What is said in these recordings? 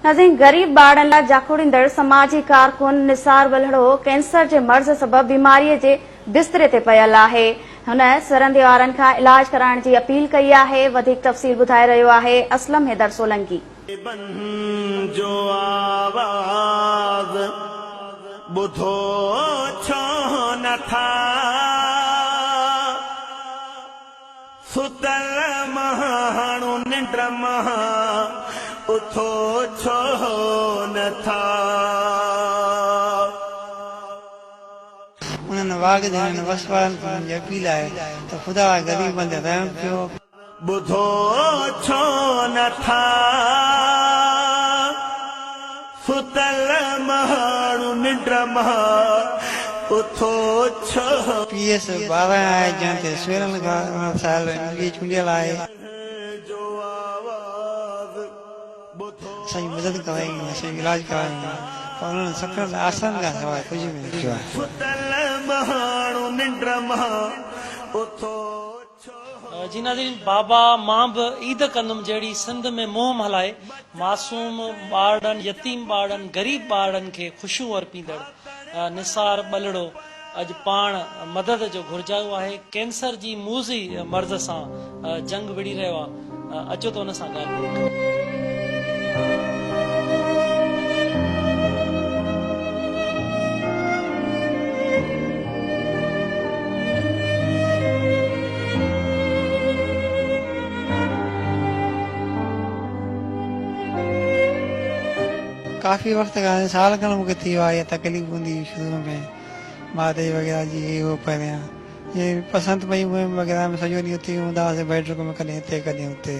नाज़रीन, गरीब ॿारनि लाइ जाखोड़ींदड़ समाजी कारकुन निसार बलड़ो कैंसर जे मर्ज़ सबब बीमारीअ जे बिस्तरे ते पयल आहे। हुन सरहदी वारनि खां इलाज कराइण जी अपील कई आहे। वधीक तफ़सील ॿुधाए रहियो आहे असलम हैदर सोलंकी। जो आवाज़ ॿुधो छो नथा, सुतल माण्हू निंड मां उथो छो नथा। उन्हनि वाग ॾिननि वस वारनि खे मुंहिंजी अपील आहे त ख़ुदा ग़रीब बंदे रहम कयो। ॿुधो छो नथा, सुतल माण्हू निंड मां उथो छो। PS 12 आहे जंहिं ते सुहिरनि खां साल इंग्लिश चूंडियल आहे। असांजी मदद करायूं, असांजो इलाज करायूं, पर उन्हनि सखण आसन खां सवाइ कुझु बि न कयो आहे। जी नाज़रीन, बाबा मां बि ईद कंदुमि जहिड़ी सिंध में मुहिम हलाए मासूम ॿारनि, यतीम ॿारनि, गरीब ॿारनि खे ख़ुशियूं अर्पींदड़ निसार बलड़ो अॼु पाण मदद जो घुर्जायो आहे। कैंसर जी मूज़ी मर्ज़ सां जंग विड़ी रहियो आहे। अचो त हुन सां ॻाल्हि कयूं। काफ़ी वक्त खां साल खनि मूंखे थी वियो आहे। इहा तकलीफ़ हूंदी हुई शुरू में, मादे वग़ैरह जी उहो पहिरियां जीअं पसंदि पई मुहिम वग़ैरह में सॼो ॾींहुं उते हूंदा हुआसीं बैठक में, कॾहिं हिते कॾहिं हुते।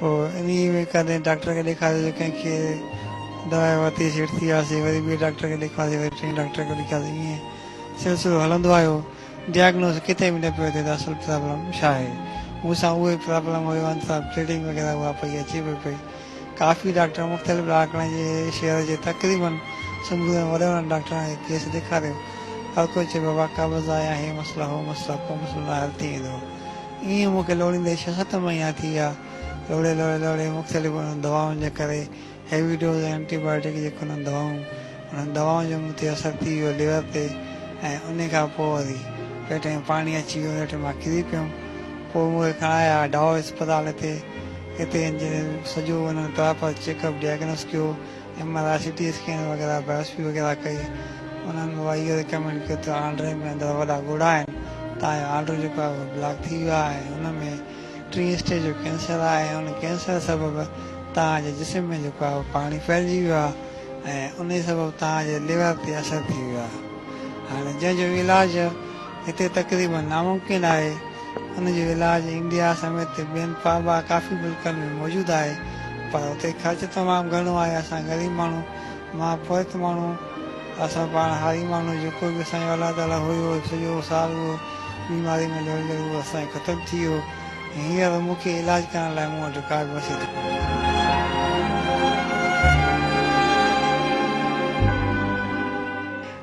पोइ इन में कॾहिं डॉक्टर खे ॾेखारियो, कंहिंखे दवा वरिती सेट थी वियासीं, वरी ॿिए डॉक्टर खे ॾेखारियो, वरी टे डॉक्टर खे ॾेखारियो, ईअं सिलसिलो हलंदो आयो। डायग्नोस किथे बि न पियो थिए त असुलु प्रॉब्लम छा आहे। मूंसां उहे प्रॉब्लम हुयो, अंत ब्लीडिंग वग़ैरह उहा पई अचे पई। काफ़ी डॉक्टर मुख़्तलिफ़ डॉक्टरनि जे शहर जे तक़रीबन समूरे में वॾे वॾनि डॉक्टरनि खे केस ॾेखारियो। हर कोई चए बाबा काबज़ आहे, हे मसइला हो मसइला, को मसइलो न हल थी वेंदो। ईअं मूंखे लोड़ींदे 6-7 महीना थी विया। लोड़े मुख़्तलिफ़ दवाउनि जे करे, हैवी डोज़ एंटीबायोटिक जेको उन्हनि दवाउनि जो मूं ते असरु थी वियो लिवर ते। ऐं उन खां पोइ वरी पेट में पाणी अची वियो, पेट मां किरी पियुमि। पोइ मूंखे खणाया डाओ अस्पताल ते। हिते सॼो उन्हनि प्रॉपर चेकअप डायग्नोस कयो, MRI CT स्कैन वग़ैरह बायोप्सी वग़ैरह कई। उन्हनि मूंखे इहो रिकमेंड कयो त आंड्रे में अंदरि वॾा ॻोड़ा आहिनि, तव्हांजो आंड्रो जेको आहे उहो ब्लॉक थी वियो आहे, हुनमें 3 स्टेज जो कैंसर आहे। उन कैंसर सबबु तव्हांजे जिस्म में जेको आहे पाणी फैलिजी वियो आहे ऐं उन सबबु तव्हांजे लिवर ते असरु थी वियो आहे। हाणे जंहिंजो इलाजु हिते तक़रीबन नामुमकिन आहे, उनजो इलाजु इंडिया समेत ॿियनि काफ़ी मुल्कनि में मौजूदु आहे, पर उते ख़र्चु तमामु घणो आहे। असां ग़रीब माण्हू, मां पोइत माण्हू, असां पाण हारी माण्हू, जेको बि असांजो अलाह ताला हुयो सॼो साल उहो बीमारी में लड़े उहो असांजो ख़तमु थी वियो। हींअर मूंखे इलाजु करण लाइ मूं वटि का बि वसीलो।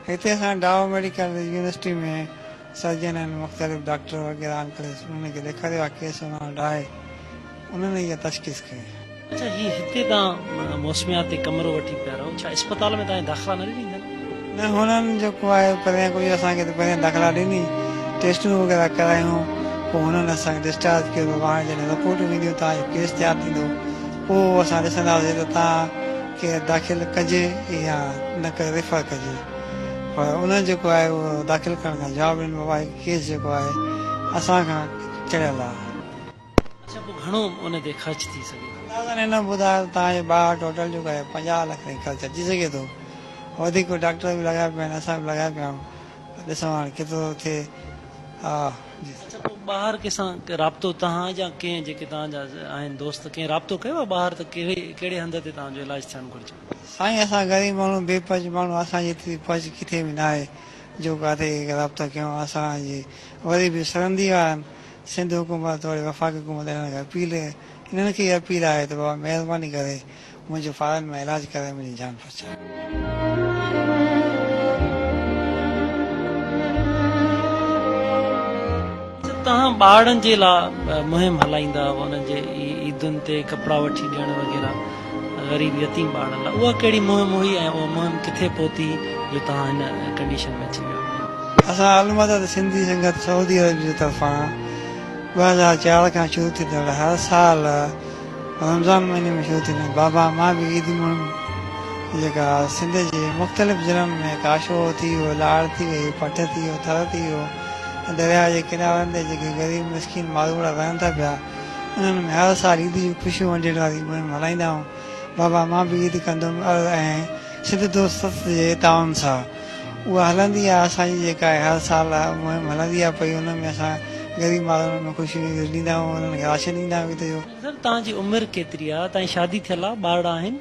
हिते असां डाओ मेडिकल यूनिवर्सिटी में सर्जन आहिनि, मुख़्तलिफ़ डॉक्टर वग़ैरह अंकल, उनखे ॾेखारियो आहे केस उन वटि आहे, उन्हनि इहा तशख़ीस कई। अच्छा, हीअ हिते तव्हां मौसमियात ते कमरो वठी पिया रहो, छा अस्पताल में तव्हांखे दाख़िला न ॾींदा? न, हुननि जेको आहे पहिरियां कोई असांखे त पहिरियां दाख़िला ॾिनी, टेस्टूं वग़ैरह करायूं, पोइ हुननि असांखे डिस्चार्ज कयो। हाणे जॾहिं रिपोर्ट ईंदियूं तव्हांजो केस तयारु थींदो, पोइ असां ॾिसंदासीं त तव्हांखे दाख़िल कजे या न करे रेफर कजे। पर उन्हनि जेको आहे उहो दाख़िल करण खां जवाबु ॾिनो, बाबा केस जेको आहे असांखां चढ़ियल आहे। अच्छा, पोइ घणो उन ते ख़र्च थी सघे? हिन ॿुधायो तव्हांजे ॿाहिरि टोटल जेको आहे 50 लाख ताईं ख़र्चु अची सघे थो। वधीक डॉक्टर बि लॻाया पिया आहिनि, असां बि लॻाया पिया आहियूं, ॾिसूं हाणे केतिरो थिए। हा जी। अच्छा, पोइ ॿाहिरि कंहिंसां राब्तो तव्हां या कंहिं जेके तव्हांजा आहिनि दोस्त, कंहिं राब्तो कयो आहे ॿाहिरि त कहिड़े हंध ते तव्हांजो इलाजु थियणु घुरिजे? साईं, असां ग़रीब माण्हू, बेपज माण्हू, असांजी एतिरी पज किथे बि न आहे जो किथे राब्तो कयूं। असांजी वरी बि सरहंदी वारनि, सिंध हुकूमत, वरी वफ़ाक़ी हुकूमत, इन्हनि खे अपील आहे त बाबा महिरबानी करे मुंहिंजो फारन में इलाजु करे मुंहिंजी जान बचाए। तव्हां ॿारनि जे लाइ मुहिम हलाईंदा, उन्हनि जे ईदुनि ते कपिड़ा वठी ॾियणु वग़ैरह, ग़रीब यतीम ॿारनि लाइ, उहा कहिड़ी मुहिम हुई ऐं उहा मुहिम किथे पहुती जो तव्हां हिन कंडीशन में अची वियो? असां अलमदद सिंधी संगत सऊदी अरब जी तरफ़ां 2004 खां शुरू थी अथव। हर साल रमज़ान महीने में शुरू थींदो आहे। बाबा मां बि ईद मुहिम जेका सिंध जे मुख़्तलिफ़ ज़िलनि में काशो थी वियो, लाड़ थी वई, पट थी वियो, थर थी वियो, दरिया जे किनारनि ते जेके ग़रीब मिसकिन माण्हू रहनि था पिया, उन्हनि में हर साल ईद जूं ख़ुशियूं वंडण वारी मुहिम हलाईंदा आहियूं। बाबा मां बि ईद कंदुमि ऐं सिंध दोस्त जे ताउन सां उहा हलंदी आहे। असांजी जेका आहे हर साल मुहिम हलंदी आहे पई, उन में असां ग़रीब माण्हुनि में ख़ुशियूं ॾींदा आहियूं, उन्हनि खे राशन ॾींदा आहियूं। ईद जो सर तव्हांजी उमिरि केतिरी आहे? तव्हांजी शादी थियल आहे? ॿार आहिनि?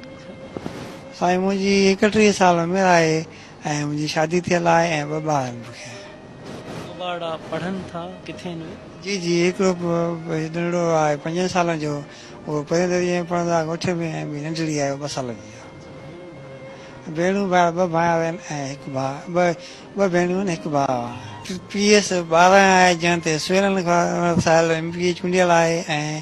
साईं मुंहिंजी 31 साल उमिरि आहे ऐं मुंहिंजी शादी थियल आहे ऐं 2 ॿार आहिनि मूंखे। ॿार पढ़नि था? किथे आहिनि उहे? जी जी, हिकिड़ो नंढड़ो आहे 5 सालनि जो, उहो पहिरें दर्जे में पढ़ंदो आहे ॻोठ में, ऐं ॿी नंढड़ी आहे 2 साल जी आहे। भेणूं भाउ 2 भाउ आहिनि ऐं हिकु भाउ, 2 भेणूं आहिनि, हिकु भाउ आहे। PS 12 आहे जंहिं ते सुहिरन साहिल MPA चूंडियल आहे ऐं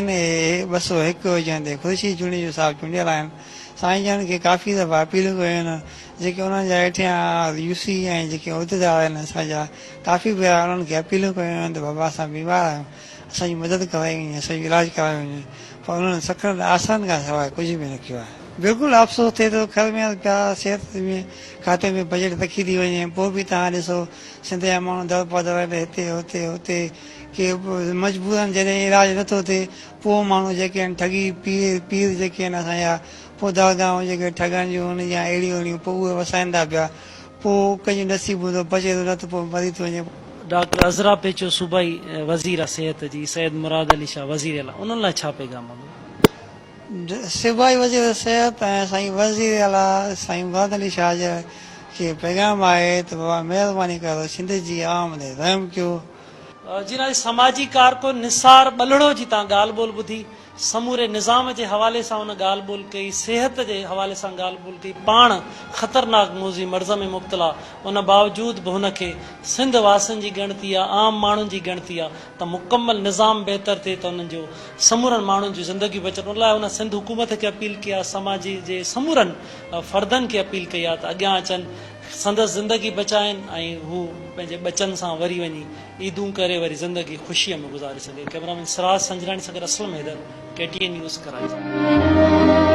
NA 201 जंहिं ते ख़ुर्शी चूंडी जो साहिब चूंडियल आहिनि। साईं जन खे काफ़ी दफ़ा अपीलूं कयूं आहिनि, जेके उन्हनि जा हेठियां UC ऐं जेके उहिदेदार आहिनि असांजा, काफ़ी भेरा उन्हनि खे अपीलूं कयूं आहिनि त बाबा असां बीमार आहियूं, असांजी मदद कराई वञे, असांजो इलाजु करायो वञे, पर उन्हनि सखण आसन खां सवाइ कुझु बि न कयो आहे। बिल्कुलु अफ़सोस थिए थो, ख़ैर में पिया सिहत में खाते में बजट रखी थी वञे, पोइ बि तव्हां ॾिसो सिंध जा माण्हू दर पदर हिते हुते हुते के मजबूरनि जॾहिं इलाजु नथो थिए, पोइ माण्हू जेके आहिनि ठगी पीर जेके आहिनि असांजा, पोइ दरगाहूं जेके ठगनि जूं हुन जा अहिड़ियूं पोइ उहे वसाइनि था पिया, पोइ कंहिंजो नसीब हूंदो बचे थो, न त पोइ मरी थो वञे। डॉक्टर अज़रा पेचो सूबाई वज़ीर आहे सिहत जी, सैयद मुराद अली शाह वज़ीर अला, उन्हनि लाइ छा पैगाम हूंदो? सूबाई वज़ीर सिहत ऐं साईं वज़ीर अला साईं मुराद अली शाह जे खे पैगाम आहे त बाबा महिरबानी कयो, सिंध जी आवाम ते रहम कयो। जिन समाजी कारकुन निसार बलड़ो जी तव्हां ॻाल्हि ॿोल ॿुधी, समूरे निज़ाम जे हवाले सां उन ॻाल्हि ॿोल कई, सिहत जे हवाले सां ॻाल्हि ॿोल कई, पाण ख़तरनाक मौज़ी मर्ज़ में मुब्तला, उन बावजूदि बि हुनखे सिंध वासियुनि जी ॻणती आहे, आम माण्हुनि जी ॻणती आहे त मुकमल निज़ाम बहितर थिए त उन्हनि जो समूरनि माण्हुनि जी ज़िंदगी बचनि। उन लाइ उन सिंध हुकूमत खे अपील कई आहे, समाज जे समूरनि फ़र्दनि खे अपील कई आहे त अॻियां अचनि, संदसि ज़िंदगी बचाइनि ऐं हू पंहिंजे बचनि सां वरी वञी ईदूं करे वरी ज़िंदगी ख़ुशीअ में गुज़ारे सघे। कैमरामैन सिराज संजरानी सां गॾु असलम हैदर, KTN न्यूज़ कराची।